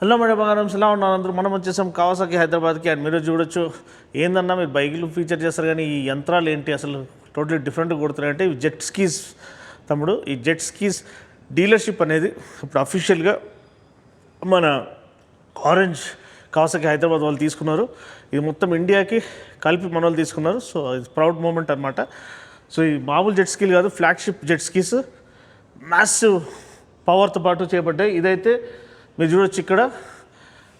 Hello madam బంగారం ఎలా ఉన్నారు అందరూ? మనం వచ్చేసాం కావాసాకి హైదరాబాద్కి. అండ్ మీరు చూడొచ్చు ఏందన్నా మీరు బైకులు ఫీచర్ చేస్తారు కానీ ఈ యంత్రాలు ఏంటి అసలు టోటలీ డిఫరెంట్గా కొడుతున్నాయంటే ఇవి జెట్ స్కీస్ తమ్ముడు. ఈ జెట్ స్కీస్ డీలర్షిప్ అనేది ఇప్పుడు అఫీషియల్గా మన ఆరెంజ్ కావాసాకి హైదరాబాద్ వాళ్ళు తీసుకున్నారు. ఇది మొత్తం ఇండియాకి కలిపి మన వాళ్ళు తీసుకున్నారు. సో ఇది ప్రౌడ్ మూమెంట్ అనమాట. సో ఈ మామూలు జెట్ స్కీలు కాదు, ఫ్లాగ్షిప్ జెట్ స్కీస్ మ్యాసివ్ పవర్తో పాటు చేపట్టాయి. ఇదైతే మీరు చూడొచ్చు ఇక్కడ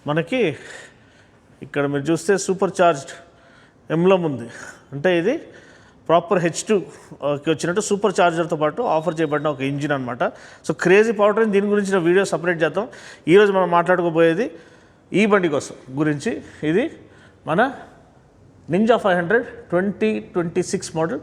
మనకి మీరు చూస్తే సూపర్ చార్జ్డ్ ఎంబ్లమ్ ఉంది. అంటే ఇది ప్రాపర్ H2కి వచ్చినట్టు సూపర్ చార్జర్తో పాటు ఆఫర్ చేయబడిన ఒక ఇంజిన్ అనమాట. సో క్రేజీ పవర్ ట్రైన్, దీని గురించిన వీడియో సపరేట్ చేద్దాం. ఈరోజు మనం మాట్లాడుకోబోయేది ఈ బండి గురించి. ఇది మన నింజా 500 2026 మోడల్.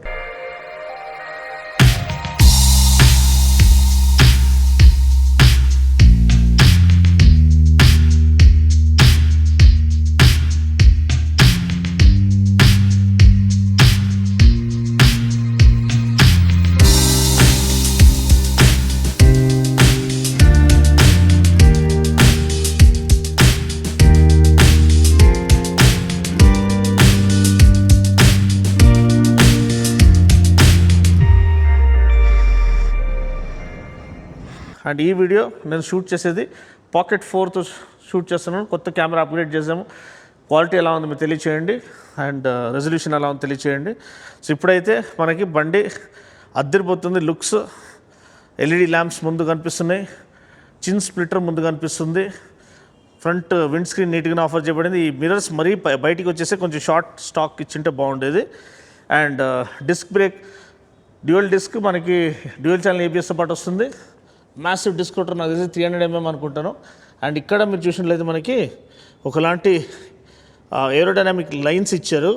అండ్ ఈ వీడియో నేను షూట్ చేసేది Pocket 4తో షూట్ చేస్తున్నాను. కొత్త కెమెరా అప్గ్రేడ్ చేసాము. క్వాలిటీ ఎలా ఉందో మీరు తెలియచేయండి, అండ్ రెజల్యూషన్ ఎలా ఉందో తెలియచేయండి. సో ఇప్పుడైతే మనకి బండి అద్దరిపోతుంది. లుక్స్ LED ల్యాంప్స్ ముందు కనిపిస్తున్నాయి, చిన్ స్ప్లిటర్ ముందు కనిపిస్తుంది, ఫ్రంట్ విండ్ స్క్రీన్ నీట్గా ఆఫర్ చేయబడింది. ఈ మిరర్స్ మరీ బయటికి వచ్చేసి కొంచెం షార్ట్ స్టాక్ ఇచ్చింటే బాగుండేది. And disc brake dual disc, మనకి డ్యూయల్ ఛానల్ ABSతో పాటు వస్తుంది. మ్యాసివ్ డిస్క్ కొట్టర్, నాకు తెలిసి 300 mm అనుకుంటాను. అండ్ ఇక్కడ మీరు చూసినట్లయితే మనకి ఒకలాంటి ఏరోడైనామిక్ లైన్స్ ఇచ్చారు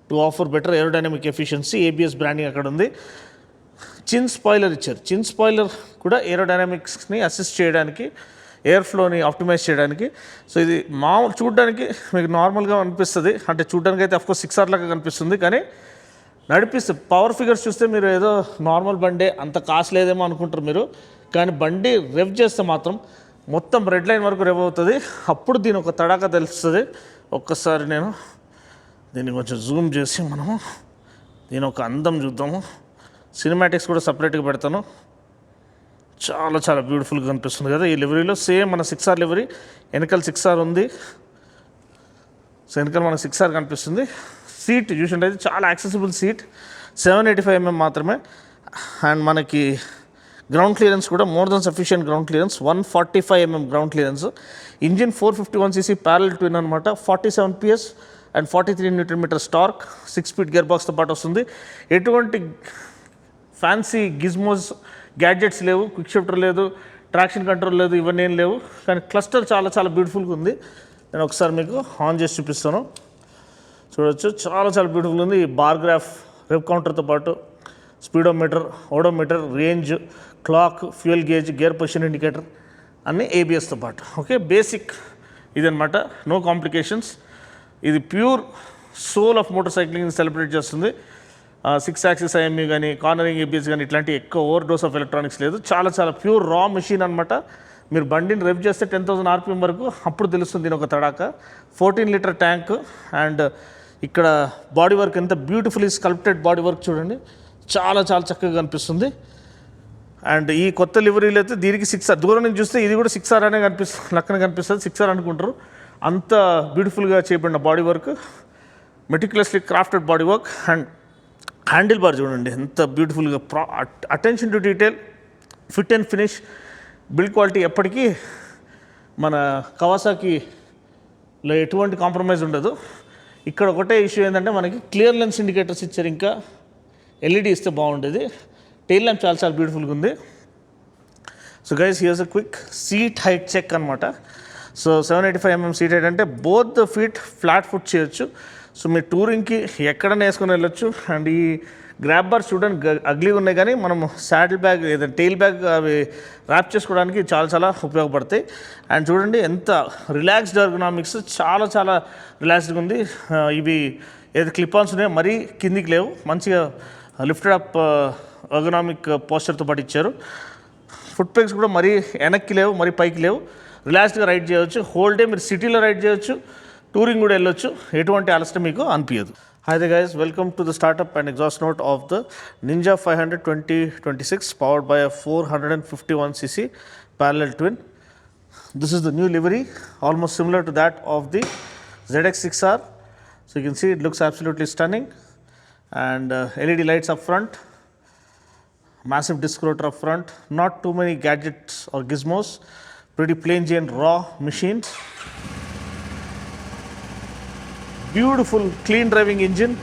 to offer better aerodynamic efficiency. ABS branding అక్కడ ఉంది. చిన్ స్పాయిలర్ ఇచ్చారు. చిన్ స్పాయిలర్ కూడా ఏరోడైనామిక్స్ని అసిస్ట్ చేయడానికి, ఎయిర్ ఫ్లోని ఆప్టిమైజ్ చేయడానికి. సో ఇది మామూలు చూడడానికి మీకు నార్మల్గా అనిపిస్తుంది, అంటే చూడడానికి అయితే అఫ్కోర్స్ 6R లాగా కనిపిస్తుంది, కానీ నడిపిస్తే పవర్ ఫిగర్స్ చూస్తే మీరు ఏదో నార్మల్ బండే అంత కాస్ట్ లేదేమో అనుకుంటారు మీరు, కానీ బండి రెవ్ చేస్తే మాత్రం మొత్తం రెడ్ లైన్ వరకు రెవ్ అవుతుంది. అప్పుడు దీని ఒక తడాక తెలుస్తుంది. ఒక్కసారి నేను దీన్ని కొంచెం జూమ్ చేసి మనము దీని ఒక అందం చూద్దాము. సినిమాటిక్స్ కూడా సపరేట్గా పెడతాను. చాలా చాలా బ్యూటిఫుల్గా కనిపిస్తుంది కదా ఈ లివరీలో. సేమ్ మన 6R లివరీ, వెనకాల 6R ఉంది. సో వెనకాల మనకు 6R కనిపిస్తుంది. సీట్ చూసినట్టయితే చాలా యాక్సెసిబుల్ సీట్, 785 mm మాత్రమే. అండ్ మనకి గ్రౌండ్ క్లియరెన్స్ కూడా more than sufficient ground clearance, 145 mm ground clearance. Engine 451cc parallel twin అనమాట, 47 PS and 43 Nm torque, 6-speed gear బాక్స్తో పాటు వస్తుంది. ఎటువంటి ఫ్యాన్సీ గిజ్మోస్ గ్యాడ్జెట్స్ లేవు, క్విక్ షిఫ్టర్ లేదు, ట్రాక్షన్ కంట్రోల్ లేదు, ఇవన్నీ ఏం లేవు. కానీ క్లస్టర్ చాలా చాలా బ్యూటిఫుల్గా ఉంది. నేను ఒకసారి మీకు ఆన్ చేసి చూపిస్తాను. చూడొచ్చు, చాలా చాలా బ్యూటిఫుల్ ఉంది. ఈ బార్ గ్రాఫ్ రెవ్ కౌంటర్తో పాటు speedometer, odometer, range, clock, fuel gauge, gear position indicator అన్నీ ABSతో పాటు. ఓకే, బేసిక్ ఇదనమాట, నో కాంప్లికేషన్స్. ఇది pure soul of motorcycling celebrate చేస్తుంది. 6 axis IMU కానీ, కార్నరింగ్ ABS కానీ ఇట్లాంటి ఎక్కువ ఓవర్ డోస్ ఆఫ్ ఎలక్ట్రానిక్స్ లేదు. చాలా చాలా ప్యూర్ రా మెషిన్ అనమాట. మీరు బండిని రెవ్ చేస్తే 10,000 RPM వరకు, అప్పుడు తెలుస్తుంది దీని ఒక తడాక. 14 లీటర్ ట్యాంక్. అండ్ ఇక్కడ బాడీ వర్క్ ఎంత బ్యూటిఫుల్లీ స్కల్ప్టెడ్ బాడీ వర్క్ చూడండి, చాలా చాలా చక్కగా కనిపిస్తుంది. అండ్ ఈ కొత్త లివరీలో అయితే దీనికి 6R, దూరం నుంచి చూస్తే ఇది కూడా 6R అనే లక్కన కనిపిస్తుంది. 6R అనుకుంటారు, అంత బ్యూటిఫుల్గా చేయబడిన body work, meticulously crafted body work. And handle bar చూడండి ఎంత బ్యూటిఫుల్గా, attention to detail, fit and finish, build quality ఎప్పటికీ మన కవాసాకిలో ఎటువంటి కాంప్రమైజ్ ఉండదు. ఇక్కడ ఒకటే ఇష్యూ ఏంటంటే మనకి క్లియర్ లెన్స్ ఇండికేటర్స్ ఇచ్చారు, ఇంకా LED ఇస్తే బాగుండేది. టెయిల్ ల్యాంప్ చాలా చాలా బ్యూటిఫుల్గా ఉంది. So guys, here's a quick seat height check అనమాట. సో 785 mm సీట్ హైట్ అంటే both the feet flat foot చేయొచ్చు. సో మీరు టూరింగ్కి ఎక్కడైనా వేసుకొని వెళ్ళొచ్చు. అండ్ ఈ గ్రాబ్ బార్ చూడడానికి అగ్లీగా ఉన్నాయి, కానీ మనం సాడిల్ బ్యాగ్ ఏదైనా టెయిల్ బ్యాగ్ అవి ర్యాప్ చేసుకోవడానికి చాలా చాలా ఉపయోగపడతాయి. అండ్ చూడండి ఎంత రిలాక్స్డ్ ఎర్గనామిక్స్, చాలా చాలా రిలాక్స్డ్గా ఉంది. ఇవి ఏదైతే క్లిప్ ఆన్స్ ఉన్నాయో మరీ కిందికి లేవు, మంచిగా లిఫ్టెడ్ అప్ ఎర్గనామిక్ పోస్చర్తో పాటు ఇచ్చారు. ఫుట్ పెగ్స్ కూడా మరీ వెనక్కి లేవు, మరీ పైకి లేవు. రిలాక్స్డ్గా రైడ్ చేయొచ్చు. హోల్ డే మీరు సిటీలో రైడ్ చేయొచ్చు, టూరింగ్ కూడా వెళ్ళొచ్చు. ఎటువంటి అలసట మీకు అనిపించదు. Hi there guys, welcome to the startup and exhaust note of the Ninja 500 2026 powered by a 451cc parallel twin. This is the new livery, almost similar to that of the ZX6R. So you can see it looks absolutely stunning, and LED lights up front, massive disc rotor up front, not too many gadgets or gizmos, pretty plain Jane raw machine. Beautiful clean driving engine.